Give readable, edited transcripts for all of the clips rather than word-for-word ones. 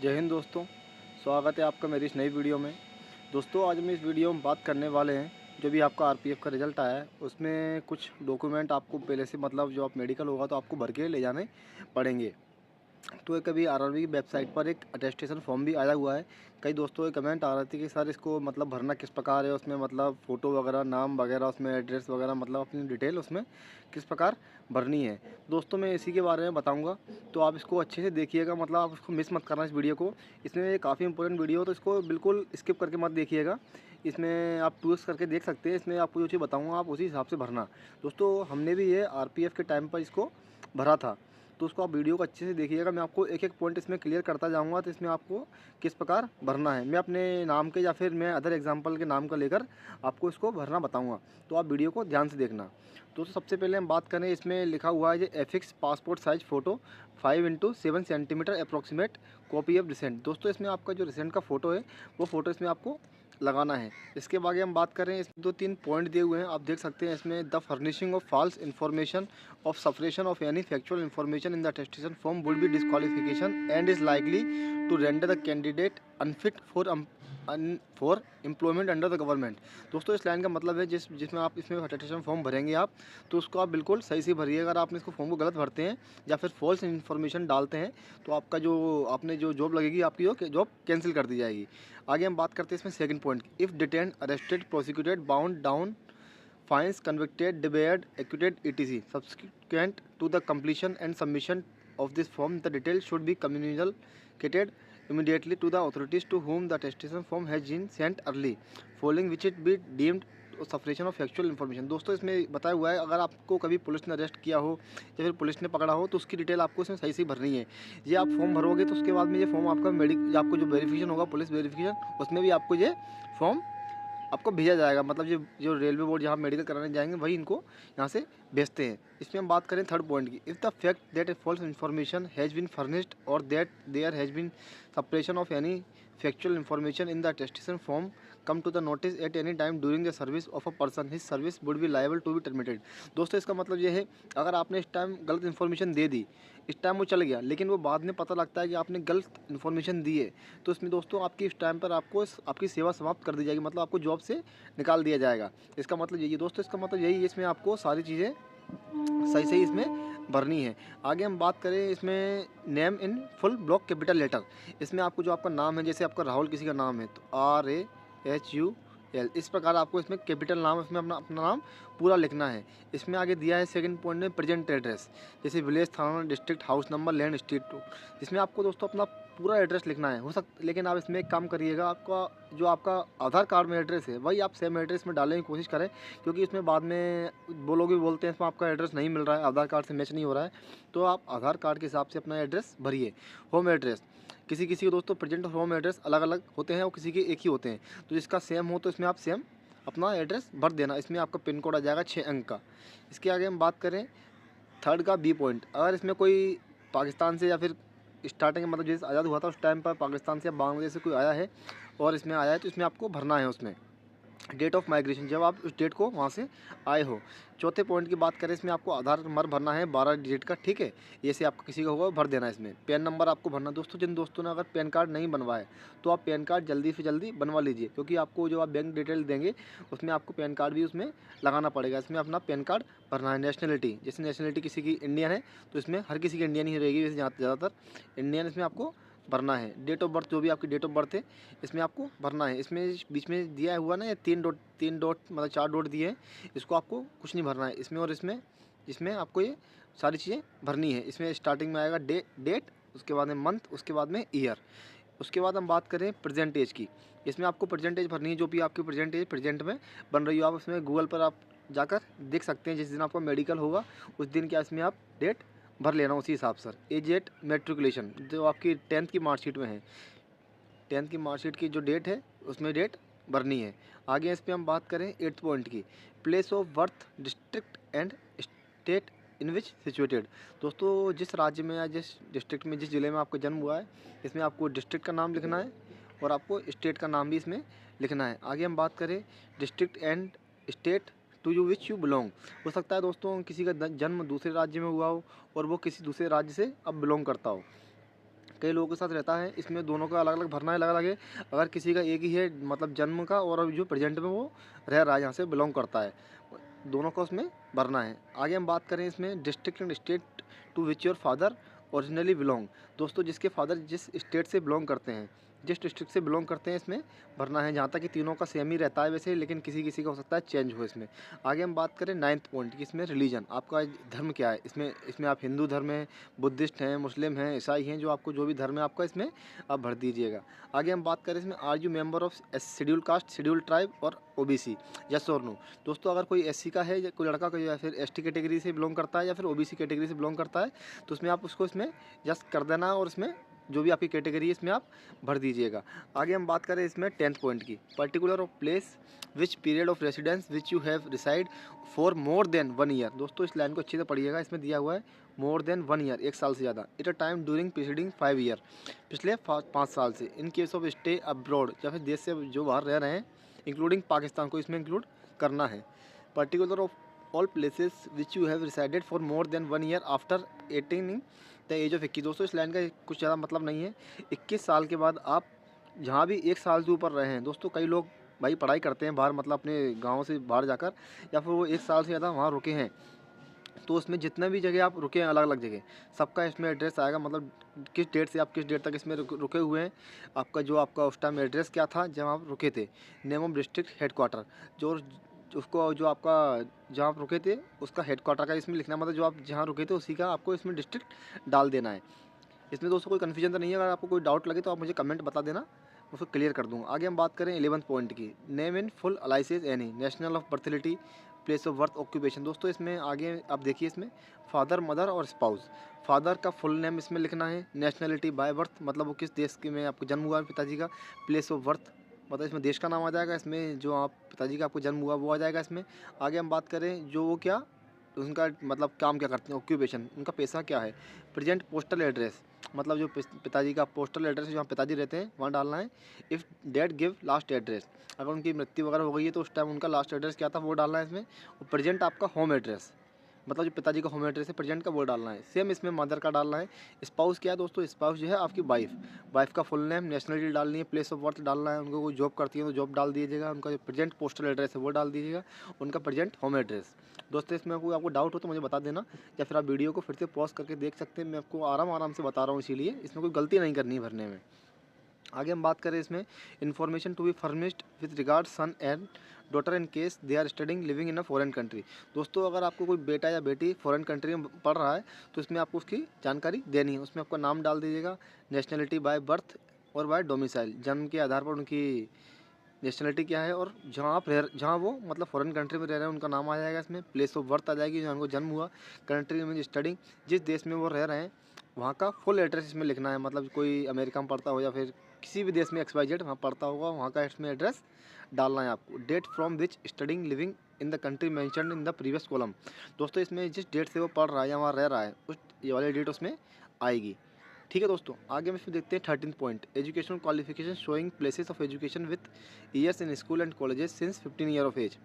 जय हिंद दोस्तों, स्वागत है आपका मेरी इस नई वीडियो में। दोस्तों आज हम इस वीडियो में बात करने वाले हैं जो भी आपका आरपीएफ का रिज़ल्ट आया है उसमें कुछ डॉक्यूमेंट आपको पहले से मतलब जो आप मेडिकल होगा तो आपको भर के ले जाने पड़ेंगे। तो एक अभी आरआरबी की वेबसाइट पर एक अटेस्टेशन फॉर्म भी आया हुआ है। कई दोस्तों के कमेंट आ रहे थे कि सर इसको मतलब भरना किस प्रकार है, उसमें मतलब फ़ोटो वगैरह, नाम वगैरह, उसमें एड्रेस वगैरह, मतलब अपनी डिटेल उसमें किस प्रकार भरनी है। दोस्तों मैं इसी के बारे में बताऊंगा, तो आप इसको अच्छे से देखिएगा, मतलब आप इसको मिस मत करना इस वीडियो को। इसमें काफ़ी इंपॉर्टेंट वीडियो हो तो इसको बिल्कुल स्किप करके मत देखिएगा। इसमें आप टूल्स करके देख सकते हैं, इसमें आपको जो चीज़ बताऊँगा आप उसी हिसाब से भरना। दोस्तों हमने भी ये आरपीएफ के टाइम पर इसको भरा था, तो उसको आप वीडियो को अच्छे से देखिएगा। मैं आपको एक एक पॉइंट इसमें क्लियर करता जाऊंगा, तो इसमें आपको किस प्रकार भरना है मैं अपने नाम के या फिर मैं अदर एग्जांपल के नाम का लेकर आपको इसको भरना बताऊंगा, तो आप वीडियो को ध्यान से देखना। तो सबसे पहले हम बात करें, इसमें लिखा हुआ है जो affix passport size photo 5x7 centimetre approximate copy of recent. दोस्तों इसमें आपका जो रिसेंट का फ़ोटो है वो फ़ोटो इसमें आपको लगाना है। इसके बाद हम बात करें, इसमें 2-3 पॉइंट दिए हुए हैं, आप देख सकते हैं इसमें the furnishing of false information of suppression of any factual information in the attestation form would be disqualification and is likely to render the candidate unfit for employment under the government। दोस्तों इस line का मतलब है जिसमें आप इसमें attestation form भरेंगे आप, तो उसको आप बिल्कुल सही से भरिए। अगर आपने इसको फॉर्म को गलत भरते हैं या फिर फॉल्स इन्फॉर्मेशन डालते हैं तो आपका जो आपने जो जॉब लगेगी आपकी वो जॉब कैंसिल कर दी जाएगी। आगे हम बात करते हैं इसमें second point, if detain arrested prosecuted bound down fines convicted, debarred, acquitted, etc. Subsequent to the completion and submission of this form, the details should be communicated immediately to the authorities to whom the attestation form has been sent early, following which it be deemed suppression of factual information. दोस्तों इसमें बताया हुआ है अगर आपको कभी police ने arrest किया हो या फिर पुलिस ने पकड़ा हो तो उसकी डिटेल आपको इसमें सही सही भरनी है। ये आप फॉर्म भरोगे तो उसके बाद में ये फॉर्म आपका आपको जो वेरिफिकेशन होगा, पुलिस वेरिफिकेशन, उसमें भी आपको ये फॉर्म आपको भेजा जाएगा। मतलब जो रेलवे बोर्ड जहाँ मेडिकल कराने जाएंगे वही इनको यहाँ से भेजते हैं। इसमें हम बात करें थर्ड पॉइंट की, if the fact that a false information has been furnished और that there has been suppression of any factual information in the attestation form come to the notice at any time during the service of a person, his service would be liable to be terminated. दोस्तों इसका मतलब ये है, अगर आपने इस time गलत information दे दी, इस टाइम वो चल गया, लेकिन वो बाद में पता लगता है कि आपने गलत इन्फॉर्मेशन दी है, तो इसमें दोस्तों आपकी इस टाइम पर आपको आपकी सेवा समाप्त कर दी जाएगी, मतलब आपको जॉब से निकाल दिया जाएगा। इसका मतलब यही है दोस्तों, इसका मतलब यही है, इसमें आपको सारी चीज़ें सही सही इसमें भरनी है। आगे हम बात करें इसमें name in full block capital letter, इसमें आपको जो आपका नाम है, जैसे आपका राहुल किसी का नाम है तो RAHUL, इस प्रकार आपको इसमें कैपिटल नाम, इसमें अपना अपना नाम पूरा लिखना है। इसमें आगे दिया है सेकंड पॉइंट में प्रेजेंट एड्रेस, जैसे विलेज, थाना, district, house number, land, street two. इसमें आपको दोस्तों अपना पूरा एड्रेस लिखना है, हो सकता, लेकिन आप इसमें एक काम करिएगा, आपका जो आपका आधार कार्ड में एड्रेस है वही आप सेम एड्रेस में डालने की कोशिश करें, क्योंकि इसमें बाद में वो लोग भी बोलते हैं इसमें आपका एड्रेस नहीं मिल रहा है, आधार कार्ड से मैच नहीं हो रहा है, तो आप आधार कार्ड के हिसाब से अपना एड्रेस भरिए। होम एड्रेस, किसी किसी को दोस्तों प्रेजेंट और होम एड्रेस अलग अलग होते हैं और किसी के एक ही होते हैं, तो जिसका सेम हो तो इसमें आप सेम अपना एड्रेस भर देना। इसमें आपका पिन कोड आ जाएगा 6 अंक का। इसके आगे हम बात करें थर्ड का बी पॉइंट, अगर इसमें कोई पाकिस्तान से या फिर स्टार्टिंग मतलब जैसे आज़ाद हुआ था उस टाइम पर पाकिस्तान से या बांग्लादेश से कोई आया है और इसमें आया है तो इसमें आपको भरना है उसमें डेट ऑफ माइग्रेशन, जब आप उस डेट को वहाँ से आए हो। चौथे पॉइंट की बात करें, इसमें आपको आधार नंबर भरना है 12 डिजिट का, ठीक है, ये से आपका किसी का होगा भर देना। इसमें पैन नंबर आपको भरना। दोस्तों जिन दोस्तों ने अगर पैन कार्ड नहीं बनवाए तो आप पैन कार्ड जल्दी से जल्दी बनवा लीजिए, क्योंकि आपको जो आप बैंक डिटेल देंगे उसमें आपको पैन कार्ड भी उसमें लगाना पड़ेगा। इसमें अपना पैन कार्ड भरना है। नेशनलिटी, जैसे नेशनलिटी किसी की इंडियन है तो इसमें हर किसी की इंडियन ही रहेगी वैसे ज़्यादातर इंडियन, इसमें आपको भरना है। डेट ऑफ बर्थ, जो भी आपकी डेट ऑफ बर्थ है इसमें आपको भरना है। इसमें बीच में दिया हुआ ना ये 3 डॉट मतलब 4 डॉट दिए हैं, इसको आपको कुछ नहीं भरना है इसमें, और इसमें आपको ये सारी चीज़ें भरनी है। इसमें स्टार्टिंग में आएगा डेट, उसके बाद में मंथ, उसके बाद में ईयर। उसके बाद हम बात करें प्रेजेंटेज की, इसमें आपको प्रेजेंटेज भरनी है, जो भी आपकी प्रेजेंटेज प्रेजेंट में बन रही हो। आप उसमें गूगल पर आप जाकर देख सकते हैं, जिस दिन आपका मेडिकल होगा उस दिन क्या इसमें आप डेट भर लेना उसी हिसाब से। एजेट मेट्रिकुलेशन, जो आपकी 10th की मार्कशीट में है, 10th की मार्कशीट की जो डेट है उसमें डेट भरनी है। आगे इस पर हम बात करें 8th पॉइंट की, place of birth, district and state in which situated. दोस्तों जिस राज्य में या जिस डिस्ट्रिक्ट में, जिस ज़िले में आपका जन्म हुआ है, इसमें आपको डिस्ट्रिक्ट का नाम लिखना है और आपको स्टेट का नाम भी इसमें लिखना है। आगे हम बात करें district and state to you which you belong. हो सकता है दोस्तों किसी का जन्म दूसरे राज्य में हुआ हो और वो किसी दूसरे राज्य से अब बिलोंग करता हो, कई लोगों के साथ रहता है, इसमें दोनों का अलग अलग भरना है, अलग अलग है। अगर किसी का एक ही है मतलब जन्म का, और अभी जो प्रेजेंट में वो रह रहा है, यहाँ से बिलोंग करता है, दोनों का उसमें भरना है। आगे हम बात करें इसमें district and state to which your father originally belong. दोस्तों जिसके फादर जिस स्टेट से बिलोंग करते हैं, जिस डिस्ट्रिक्ट से बिलोंग करते हैं, इसमें भरना है। जहाँ तक कि तीनों का सेम ही रहता है वैसे, लेकिन किसी किसी का हो सकता है चेंज हो इसमें। आगे हम बात करें 9th पॉइंट की, इसमें रिलीजन, आपका धर्म क्या है। इसमें आप हिंदू धर्म हैं, बुद्धिस्ट हैं, मुस्लिम हैं, ईसाई हैं, जो आपको जो भी धर्म है आपका इसमें आप भर दीजिएगा। आगे हम बात करें इसमें are you member of schedule caste, schedule tribe और ओबीसी, यस और नो। दोस्तों अगर कोई एससी का है, या कोई लड़का का या फिर एसटी कैटेगरी से बिलोंग करता है, या फिर ओबीसी कैटेगरी से बिलोंग करता है, तो उसमें आप उसको इसमें यस कर देना, और इसमें जो भी आपकी कैटेगरी है इसमें आप भर दीजिएगा। आगे हम बात करें इसमें 10th पॉइंट की, particular of place which period of residence which you have reside for more than 1 year. दोस्तों इस लाइन को अच्छे से पढ़िएगा, इसमें दिया हुआ है मोर देन 1 ईयर, 1 साल से ज़्यादा, at a time during preceding 5 year, पिछले 5 साल से। In case of stay abroad, या फिर देश से जो बाहर रह रहे हैं, इंक्लूडिंग पाकिस्तान को इसमें इंक्लूड करना है। Particular of all places which you have resided for more than 1 year after 18 the age of 21। दोस्तों इस लाइन का कुछ ज़्यादा मतलब नहीं है। 21 साल के बाद आप जहाँ भी 1 साल से ऊपर रहे हैं, दोस्तों कई लोग भाई पढ़ाई करते हैं बाहर, मतलब अपने गांव से बाहर जाकर, या फिर वो 1 साल से ज़्यादा वहाँ रुके हैं, तो उसमें जितने भी जगह आप रुके हैं, अलग अलग जगह, सबका इसमें एड्रेस आएगा, मतलब किस डेट से आप किस डेट तक इसमें रुके हुए हैं, आपका जो आपका उस टाइम एड्रेस क्या था जब आप रुके थे, नेम ऑफ डिस्ट्रिक्ट हेडक्वार्टर, जो उसको जो आपका जहाँ आप रुके थे उसका हेडक्वार्टर का इसमें लिखना, मतलब जो आप जहाँ रुके थे उसी का आपको इसमें डिस्ट्रिक्ट डाल देना है। इसमें दोस्तों कोई कन्फ्यूजन तो नहीं है, अगर आपको कोई डाउट लगे तो आप मुझे कमेंट बता देना, उसको क्लियर कर दूँगा। आगे हम बात करें 11th पॉइंट की, name in full aliases any, national of बर्थलिटी, प्लेस ऑफ बर्थ, ऑक्यूपेशन। दोस्तों इसमें आगे आप देखिए, इसमें फादर, मदर और स्पाउस, फादर का फुल नेम इसमें लिखना है, नेशनलिटी बाय बर्थ, मतलब वो किस देश के में आपको जन्म हुआ है पिताजी का, प्लेस ऑफ बर्थ मतलब इसमें देश का नाम आ जाएगा, इसमें जो आप पिताजी का आपको जन्म हुआ वो आ जाएगा इसमें। आगे हम बात करें जो वो क्या, उनका मतलब काम क्या करते हैं, ऑक्यूपेशन, उनका पैसा क्या है, प्रेजेंट पोस्टल एड्रेस, मतलब जो पिताजी का पोस्टल एड्रेस है जहाँ पिताजी रहते हैं वहाँ डालना है। If dad give last address, अगर उनकी मृत्यु वगैरह हो गई है तो उस टाइम उनका लास्ट एड्रेस क्या था वो डालना है इसमें। और प्रेजेंट आपका होम एड्रेस, मतलब जो पिताजी का होम एड्रेस है प्रेजेंट का वो डालना है। सेम इसमें मदर का डालना है। स्पाउस क्या है दोस्तों, स्पाउस जो है आपकी वाइफ का फुल नेम, नेशनलिटी डालनी है, प्लेस ऑफ बर्थ डालना है, उनको कोई जॉब करती है तो जॉब डाल दीजिएगा, उनका जो प्रेजेंट पोस्टल एड्रेस है वो डाल दीजिएगा, उनका प्रेजेंट होम एड्रेस। दोस्तों इसमें कोई आपको डाउट हो तो मुझे बता देना, या फिर आप वीडियो को फिर से पॉज करके देख सकते हैं, मैं आपको आराम से बता रहा हूँ, इसीलिए इसमें कोई गलती नहीं करनी है भरने में। आगे हम बात करें इसमें information to be furnished with regard son and daughter in case they are studying living in a foreign country. दोस्तों अगर आपको कोई बेटा या बेटी फॉरेन कंट्री में पढ़ रहा है तो इसमें आपको उसकी जानकारी देनी है। उसमें आपका नाम डाल दीजिएगा, नेशनलिटी बाय बर्थ और बाय डोमिसाइल, जन्म के आधार पर उनकी नेशनलिटी क्या है, और जहाँ वो मतलब फॉरेन कंट्री में रह रहे हैं उनका नाम आ जाएगा इसमें। प्लेस ऑफ बर्थ आ जाएगी, जहाँ उनको जन्म हुआ, कंट्री में स्टडिंग, जिस देश में वो रह रहे हैं वहाँ का फुल एड्रेस इसमें लिखना है, मतलब कोई अमेरिका में पढ़ता हो या फिर किसी भी देश में XYZ वहाँ पढ़ता होगा, वहाँ का इसमें एड्रेस डालना है आपको। Date from which studying living in the country mentioned in the previous column. दोस्तों इसमें जिस डेट से वो पढ़ रहा है या वहाँ रह रहा है उस ये वाली डेट उसमें आएगी। ठीक है दोस्तों, आगे हम इसमें देखते हैं 13th point, educational qualification showing places of education with years in school and colleges since 15 year of age.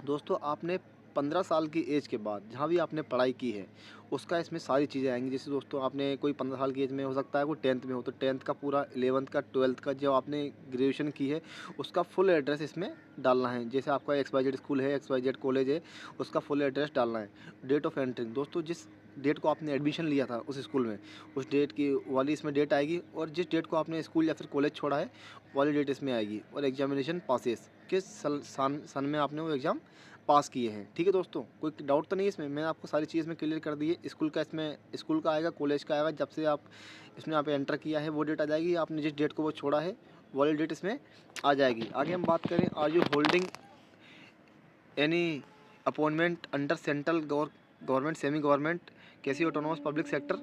दोस्तों आपने 15 साल की एज के बाद जहाँ भी आपने पढ़ाई की है उसका इसमें सारी चीज़ें आएंगी। जैसे दोस्तों आपने कोई 15 साल की एज में हो सकता है कोई 10th में हो, तो 10th का पूरा, 11th का, 12th का, जो आपने ग्रेजुएशन की है उसका फुल एड्रेस इसमें डालना है। जैसे आपका XYZ स्कूल है, XYZ कॉलेज है, उसका फुल एड्रेस डालना है। डेट ऑफ एंट्रिंग, दोस्तों जिस डेट को आपने एडमिशन लिया था उस स्कूल में उस डेट की वाली इसमें डेट आएगी, और जिस डेट को आपने स्कूल या फिर कॉलेज छोड़ा है वाली डेट इसमें आएगी। और एग्जामिनेशन पासेस, किस सन में आपने वो एग्ज़ाम पास किए हैं। ठीक है दोस्तों, कोई डाउट तो नहीं है इसमें, मैंने आपको सारी चीज़ में क्लियर कर दी है। स्कूल का इसमें स्कूल का आएगा, कॉलेज का आएगा, जब से आप इसमें यहाँ पे एंटर किया है वो डेट आ जाएगी, आपने जिस डेट को वो छोड़ा है वाली डेट इसमें आ जाएगी। आगे हम बात करें, are you holding any appointment under central government, semi government, quasi autonomous public sector.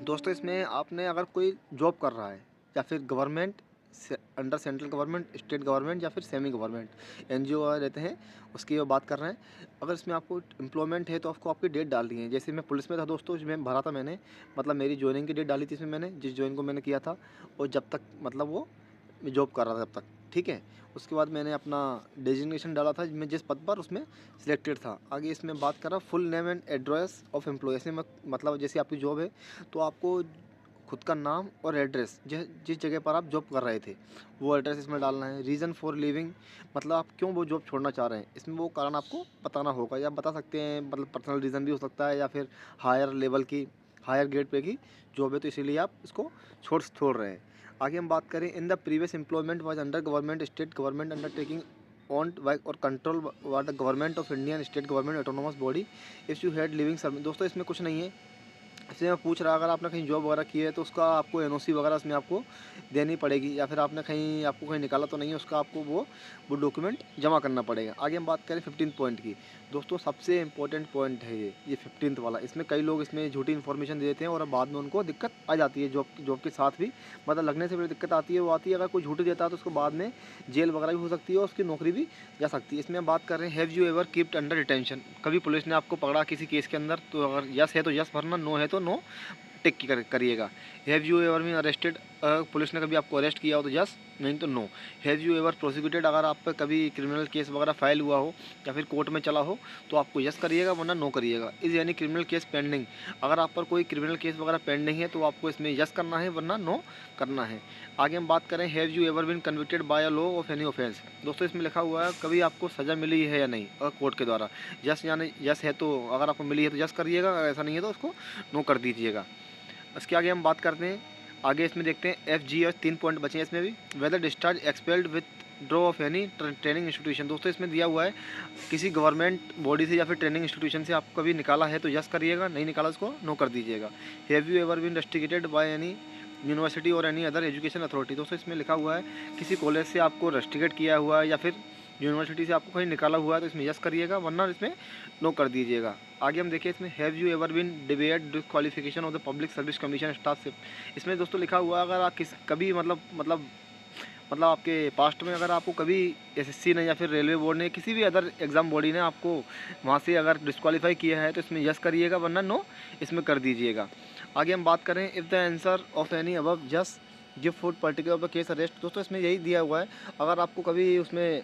दोस्तों इसमें आपने अगर कोई जॉब कर रहा है या फिर government under central government, state government या फिर सेमी गवर्नमेंट NGO रहते हैं उसकी बात कर रहे हैं, अगर इसमें आपको एम्प्लॉयमेंट है तो आपको आपकी डेट डालनी है। जैसे मैं पुलिस में था दोस्तों, इसमें भरा था मैंने, मतलब मेरी ज्वाइनिंग की डेट डाली थी इसमें मैंने, जिस ज्वाइन को मैंने किया था और जब तक मतलब वो जॉब कर रहा था तब तक। ठीक है, उसके बाद मैंने अपना डेजिग्नेशन डाला था, मैं जिस पद पर उसमें सिलेक्टेड था। आगे इसमें बात कर रहा full name and address of employ. ऐसे मतलब जैसे आपकी जॉब है तो आपको खुद का नाम और एड्रेस, जिस जगह पर आप जॉब कर रहे थे वो एड्रेस इसमें डालना है। रीज़न फॉर लिविंग, मतलब आप क्यों वो जॉब छोड़ना चाह रहे हैं, इसमें वो कारण आपको बताना होगा, या बता सकते हैं, मतलब पर्सनल रीज़न भी हो सकता है, या फिर हायर लेवल की, हायर ग्रेड पे की जॉब है तो इसीलिए आप इसको छोड़ रहे हैं। आगे हम बात करें, इन the previous employment was under government, state government undertaking owned by और control by the government of Indian state government autonomous body if you had living service. दोस्तों इसमें कुछ नहीं है, इसमें मैं पूछ रहा अगर आपने कहीं जॉब वगैरह की है तो उसका आपको एनओसी वगैरह इसमें आपको देनी पड़ेगी, या फिर आपने आपको कहीं निकाला तो नहीं है, उसका आपको वो डॉक्यूमेंट जमा करना पड़ेगा। आगे हम बात करें 15 पॉइंट की। दोस्तों सबसे इंपॉर्टेंट पॉइंट है ये 15 वाला। इसमें कई लोग इसमें झूठी इन्फॉर्मेशन दे देते हैं और बाद में उनको दिक्कत आ जाती है, जॉब के साथ भी मतलब लगने से बड़ी दिक्कत आती है। वो आती है, अगर कोई झूठी देता है तो उसको बाद में जेल वगैरह भी हो सकती है और उसकी नौकरी भी जा सकती है। इसमें हम बात कर रहे हैं, have you ever keeped under detention, कभी पुलिस ने आपको पकड़ा किसी केस के अंदर तो अगर यस है तो यस भरना, नो है तो नो टिक करिएगा। Have you ever been arrested, police ने कभी आपको अरेस्ट किया हो तो यस, नहीं तो no. Have you ever prosecuted, अगर आप पर कभी क्रिमिनल केस वगैरह फाइल हुआ हो या फिर कोर्ट में चला हो तो आपको यस करिएगा वरना नो करिएगा। इज़ यानी क्रिमिनल केस पेंडिंग, अगर आप पर कोई क्रिमिनल केस वगैरह पेंडिंग है तो आपको इसमें यस करना है वरना नो करना है। आगे हम बात करें, have you ever been convicted by a law of any offence. दोस्तों इसमें लिखा हुआ है कभी आपको सज़ा मिली है या नहीं अगर कोर्ट के द्वारा, यस यानी यस है तो अगर आपको मिली है तो यस करिएगा, अगर ऐसा नहीं है तो उसको नो कर दीजिएगा। इसके आगे हम बात करते हैं, आगे इसमें देखते हैं एफ जी और 3 पॉइंट बचे हैं इसमें भी। Whether discharge expelled withdraw of any training institution. दोस्तों इसमें दिया हुआ है किसी गवर्नमेंट बॉडी से या फिर ट्रेनिंग इंस्टीट्यूशन से आपको कभी निकाला है तो यस करिएगा, नहीं निकाला उसको नो कर दीजिएगा। Have you ever been restricted by any university और एनी अदर एजुकेशन अथॉरिटी। दोस्तों इसमें लिखा हुआ है किसी कॉलेज से आपको रेस्ट्रिक्टेड किया हुआ है या फिर यूनिवर्सिटी से आपको कहीं निकाला हुआ है तो इसमें यस करिएगा वरना इसमें नो कर दीजिएगा। आगे हम देखिए इसमें, have you ever been debate disqualification of the public service commission staffship. इसमें दोस्तों लिखा हुआ है अगर आप कभी मतलब आपके पास्ट में अगर आपको कभी एसएससी ने या फिर रेलवे बोर्ड ने किसी भी अदर एग्ज़ाम बॉडी ने आपको वहाँ से अगर डिस्क्वालीफाई किया है तो इसमें यस करिएगा वरना नो इसमें कर दीजिएगा। आगे हम बात करें, if the answer of any above just give food particular of the case arrest. दोस्तों इसमें यही दिया हुआ है अगर आपको कभी उसमें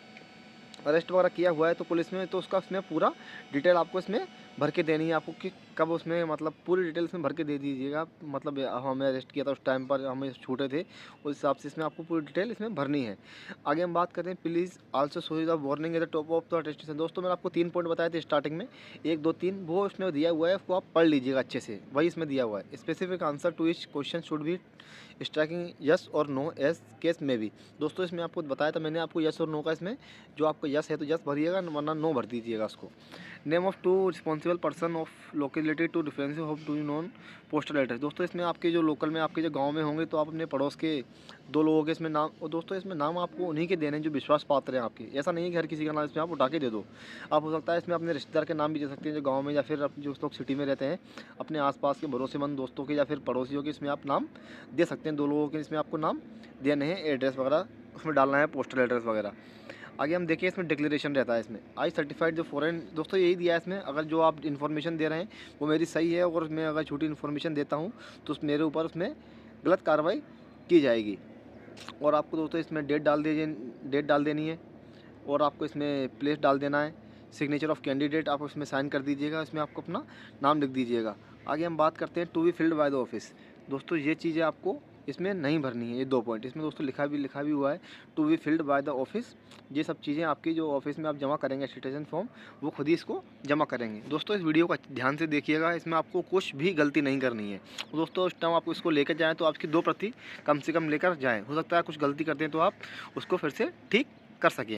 अरेस्ट वगैरह किया हुआ है तो पुलिस में, तो उसका इसमें पूरा डिटेल आपको इसमें भर के देनी है आपको कि कब उसमें मतलब पूरी डिटेल इसमें भर के दे दीजिएगा। मतलब हमें अरेस्ट किया था उस टाइम पर हमें छूटे थे उस हिसाब से इसमें आपको पूरी डिटेल इसमें भरनी है। आगे हम बात करते हैं, please also show the warning at the top of the attestation. दोस्तों मैंने आपको 3 पॉइंट बताए थे स्टार्टिंग में, 1 2 3 वो इसमें दिया हुआ है, उसको आप पढ़ लीजिएगा अच्छे से, वही इसमें दिया हुआ है। Specific answer to each question should be striking yes और नो एज केस में भी। दोस्तों इसमें आपको बताया था मैंने आपको यस और नो का, इसमें जो आपको यस है तो यस भरिएगा वरना नो भर दीजिएगा उसको। Name of 2 responsible person of locality to difference of 2 non postal address. दोस्तों इसमें आपके जो लोकल में आपके जो गांव में होंगे तो आप अपने पड़ोस के 2 लोगों के इसमें नाम, और दोस्तों इसमें नाम आपको उन्हीं के देने जो विश्वास पात्र हैं आपके, ऐसा नहीं है कि हर किसी का नाम इसमें आप उठा के दे दो। आप हो सकता है इसमें अपने रिश्तेदार के नाम भी दे सकते हैं जो गाँव में, या फिर जो लोग सिटी में रहते हैं अपने आसपास के भरोसेमंद दोस्तों के या फिर पड़ोसियों के इसमें आप नाम दे सकते हैं। 2 लोगों के इसमें आपको नाम देने हैं, एड्रेस वगैरह उसमें डालना है, पोस्टल एड्रेस वगैरह। आगे हम देखिए इसमें डिक्लेरेशन रहता है इसमें, आई सर्टिफाइड जो फॉरेन। दोस्तों यही दिया है इसमें, अगर जो आप इन्फॉर्मेशन दे रहे हैं वो मेरी सही है और मैं अगर झूठी इन्फॉर्मेशन देता हूँ तो मेरे ऊपर उसमें गलत कार्रवाई की जाएगी। और आपको दोस्तों इसमें डेट डाल देनी है और आपको इसमें प्लेस डाल देना है। सिग्नेचर ऑफ कैंडिडेट आप उसमें साइन कर दीजिएगा, इसमें आपको अपना नाम लिख दीजिएगा। आगे हम बात करते हैं, to be filled by the office. दोस्तों ये चीज़ें आपको इसमें नहीं भरनी है, ये 2 पॉइंट इसमें दोस्तों लिखा भी हुआ है, to be filled by the office. ये सब चीज़ें आपकी जो ऑफिस में आप जमा करेंगे सिटीजन फॉर्म, वो खुद ही इसको जमा करेंगे। दोस्तों इस वीडियो को ध्यान से देखिएगा, इसमें आपको कुछ भी गलती नहीं करनी है। दोस्तों उस टाइम आप इसको लेकर जाएँ तो आपकी 2 प्रति कम से कम लेकर जाएँ, हो सकता है कुछ गलती करते हैं तो आप उसको फिर से ठीक कर सकें।